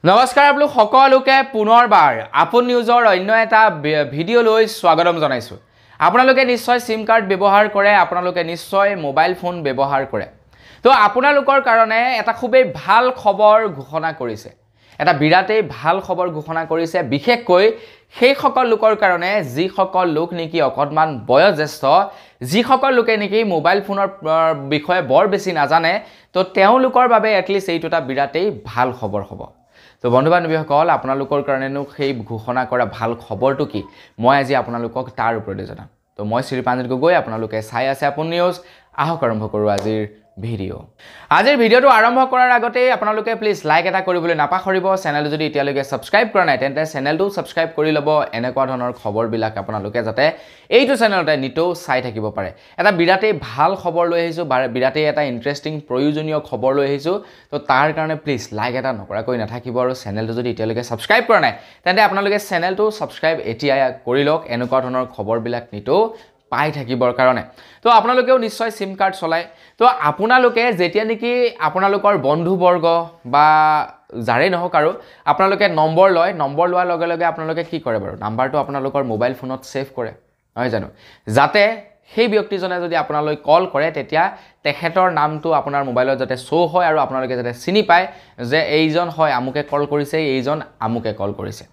নমস্কাৰ আপোনালোক সকলোকে পুনৰবাৰ আপোন নিউজৰ অন্য এটা ভিডিঅ' লৈ স্বাগতম জনাইছো। আপোনালোকে নিশ্চয় সিম কাৰ্ড ব্যৱহাৰ কৰে, আপোনালোকে নিশ্চয় মোবাইল ফোন ব্যৱহাৰ কৰে। তো আপোনালোকৰ কাৰণে এটা খুবেই ভাল খবৰ ঘোষণা কৰিছে, এটা বিৰাটেই ভাল খবৰ ঘোষণা কৰিছে, বিশেষকৈ সেই সকল লোকৰ কাৰণে যিসকল লোক নেকি অকণমান বয়োজ্যেষ্ঠ, যিসকল লোকে নেকি মোবাইল ফোনৰ বিষয়ে বৰ বেছি নাজানে, তো তেওঁলোকৰ বাবে এটলিষ্ট এইটো এটা বিৰাটেই ভাল খবৰ হ'ব। তো বন্ধু বান্ধৱীসকল, আপোনালোকৰ কাৰণেনো সেই ঘোষণা কৰা ভাল খবৰটো কি, মই আজি আপোনালোকক তাৰ ওপৰতে জনাম। তো মই শ্ৰীপাঞ্জিত গগৈ, আপোনালোকে চাই আছে আপোন নিউজ। আহক আৰম্ভ কৰোঁ আজিৰ ভিডিঅ'। আজিৰ ভিডিঅ'টো আৰম্ভ কৰাৰ আগতে আপোনালোকে প্লিজ লাইক এটা কৰিবলৈ নাপাহৰিব। চেনেলটো যদি এতিয়ালৈকে ছাবস্ক্ৰাইব কৰা নাই তেন্তে চেনেলটো ছাবস্ক্ৰাইব কৰি ল'ব, এনেকুৱা ধৰণৰ খবৰবিলাক আপোনালোকে যাতে এইটো চেনেলতে নিতৌ চাই থাকিব পাৰে। এটা বিৰাটেই ভাল খবৰ লৈ আহিছোঁ, বিৰাটেই এটা ইণ্টাৰেষ্টিং প্ৰয়োজনীয় খবৰ লৈ আহিছোঁ। তো তাৰ কাৰণে প্লিজ লাইক এটা নকৰাকৈ নাথাকিব, আৰু চেনেলটো যদি এতিয়ালৈকে ছাবস্ক্ৰাইব কৰা নাই তেন্তে আপোনালোকে চেনেলটো ছাবস্ক্ৰাইব এতিয়া কৰি লওক, এনেকুৱা ধৰণৰ খবৰবিলাক নিতৌ পাই থাকিবৰ কাৰণে। তো আপোনালোকেও নিশ্চয় সিম কাৰ্ড চলায়। তো আপোনালোকে যেতিয়া নেকি আপোনালোকৰ বন্ধুবৰ্গ বা যাৰেই নহওক আৰু আপোনালোকে নম্বৰ লয়, নম্বৰ লোৱাৰ লগে লগে আপোনালোকে কি কৰে বাৰু, নাম্বাৰটো আপোনালোকৰ মোবাইল ফোনত ছেভ কৰে, নহয় জানো, যাতে সেই ব্যক্তিজনে যদি আপোনালৈ কল কৰে তেতিয়া তেখেতৰ নামটো আপোনাৰ মোবাইলত যাতে শ্ব' হয় আৰু আপোনালোকে যাতে চিনি পায় যে এইজন হয় আমুকে কল কৰিছে, এইজন আমুকে কল কৰিছে।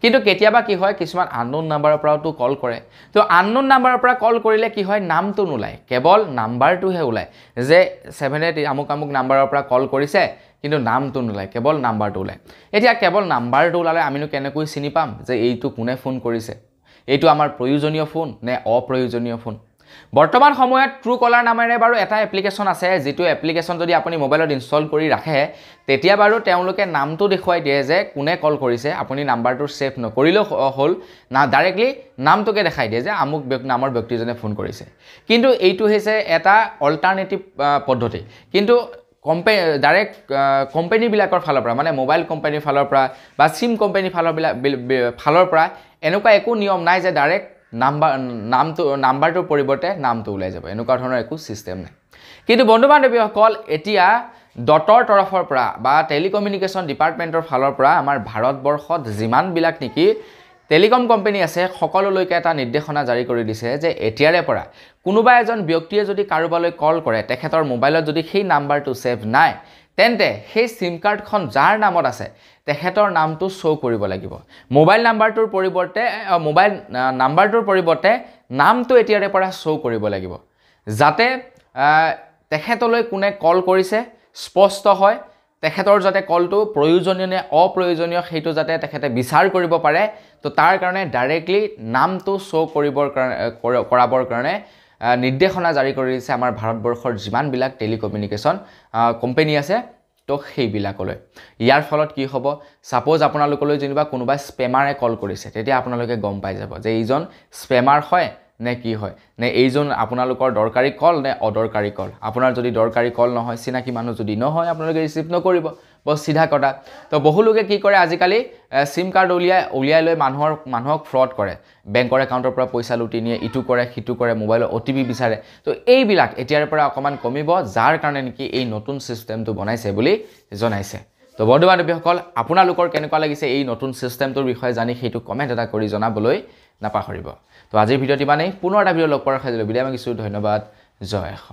কিন্তু কেতিয়াবা কি হয়, কিছুমান আননোন নাম্বাৰৰ পৰাওতো কল কৰে। তো আননোন নাম্বাৰৰ পৰা কল কৰিলে কি হয়, নামটো নোলায়, কেৱল নাম্বাৰটোহে ওলায় যে 78 আমুক আমুক নাম্বাৰৰ পৰা কল কৰিছে, কিন্তু নামটো নোলায়, কেৱল নাম্বাৰটো ওলায়। এতিয়া কেৱল নাম্বাৰটো ওলালে আমিনো কেনেকৈ চিনি পাম যে এইটো কোনে ফোন কৰিছে, এইটো আমাৰ প্ৰয়োজনীয় ফোন নে অপ্ৰয়োজনীয় ফোন? বৰ্তমান সময়ত ট্ৰু কলাৰ নামেৰে বাৰু এটা এপ্লিকেশ্যন আছে, যিটো এপ্লিকেশ্যন যদি আপুনি মোবাইলত ইনষ্টল কৰি ৰাখে তেতিয়া বাৰু তেওঁলোকে নামটো দেখুৱাই দিয়ে যে কোনে কল কৰিছে। আপুনি নাম্বাৰটো ছেভ নকৰিলেও হ'ল, না ডাইৰেক্টলি নামটোকে দেখাই দিয়ে যে আমুক নামৰ ব্যক্তিজনে ফোন কৰিছে। কিন্তু এইটো হৈছে এটা অল্টাৰনেটিভ পদ্ধতি। কিন্তু ডাইৰেক্ট কোম্পানীবিলাকৰ ফালৰ পৰা, মানে মোবাইল কোম্পানীৰ ফালৰ পৰা বা চিম কোম্পানীৰ ফালৰ পৰা এনেকুৱা একো নিয়ম নাই যে ডাইৰেক্ট নাম্বাৰটোৰ পৰিৱৰ্তে নামটো ওলাই যাব, এনেকুৱা ধৰণৰ একো ছিষ্টেম নাই। কিন্তু বন্ধু বান্ধৱীসকল, এতিয়া ডটৰ তৰফৰ পৰা বা টেলিকমিউনিকেশ্যন ডিপাৰ্টমেণ্টৰ ফালৰ পৰা আমাৰ ভাৰতবৰ্ষত যিমানবিলাক নেকি টেলিকম কোম্পানী আছে সকলোলৈকে এটা নিৰ্দেশনা জাৰি কৰি দিছে যে এতিয়াৰে পৰা কোনোবা এজন ব্যক্তিয়ে যদি কাৰোবালৈ কল কৰে, তেখেতৰ মোবাইলত যদি সেই নাম্বাৰটো ছেভ নাই তেন্তে সেই সিম কাৰ্ডখন যাৰ নামত আছে তেখেতৰ নামটো শ্ব' কৰিব লাগিব। মোবাইল নাম্বাৰটোৰ পৰিৱৰ্তে নামটো এতিয়াৰে পৰা শ্ব' কৰিব লাগিব, যাতে তেখেতলৈ কোনে কল কৰিছে স্পষ্ট হয়, তেখেতৰ যাতে কলটো প্ৰয়োজনীয় নে অপ্ৰয়োজনীয় সেইটো যাতে তেখেতে বিচাৰ কৰিব পাৰে। তো তাৰ কাৰণে ডাইৰেক্টলি নামটো শ্ব' কৰাবৰ কাৰণে নিৰ্দেশনা জাৰি কৰি দিছে আমাৰ ভাৰতবৰ্ষৰ যিমানবিলাক টেলিকমিউনিকেশ্যন কোম্পানী আছে, তো সেইবিলাকলৈ। ইয়াৰ ফলত কি হ'ব, ছাপ'জ আপোনালোকলৈ যেনিবা কোনোবাই স্পেমাৰে কল কৰিছে, তেতিয়া আপোনালোকে গম পাই যাব যে এইজন স্পেমাৰ হয় নে কি হয়, নে এইজন আপোনালোকৰ দৰকাৰী কল নে অদৰকাৰী কল। আপোনাৰ যদি দৰকাৰী কল নহয়, চিনাকি মানুহ যদি নহয়, আপোনালোকে ৰিচিভ নকৰিব, বছ চিধা কথা। তো বহু লোকে কি কৰে, আজিকালি চিম কাৰ্ড উলিয়াই লৈ মানুহক ফ্ৰড কৰে, বেংকৰ একাউণ্টৰ পৰা পইচা লুটি নিয়ে, ইটো কৰে সিটো কৰে, মোবাইলৰ OTP বিচাৰে। তো এইবিলাক এতিয়াৰ পৰা অকণমান কমিব, যাৰ কাৰণে নেকি এই নতুন ছিষ্টেমটো বনাইছে বুলি জনাইছে। তো বন্ধু বান্ধৱীসকল, আপোনালোকৰ কেনেকুৱা লাগিছে এই নতুন ছিষ্টেমটোৰ বিষয়ে জানি সেইটো কমেণ্ট এটা কৰি জনাবলৈ নাপাহৰিব। তো আজিৰ ভিডিঅ'টো ইমানেই, পুনৰ এটা ভিডিঅ' লগ পোৱাৰ আশা কৰিলোঁ। বিদায় মাগিছোঁ, ধন্যবাদ, জয় অসম।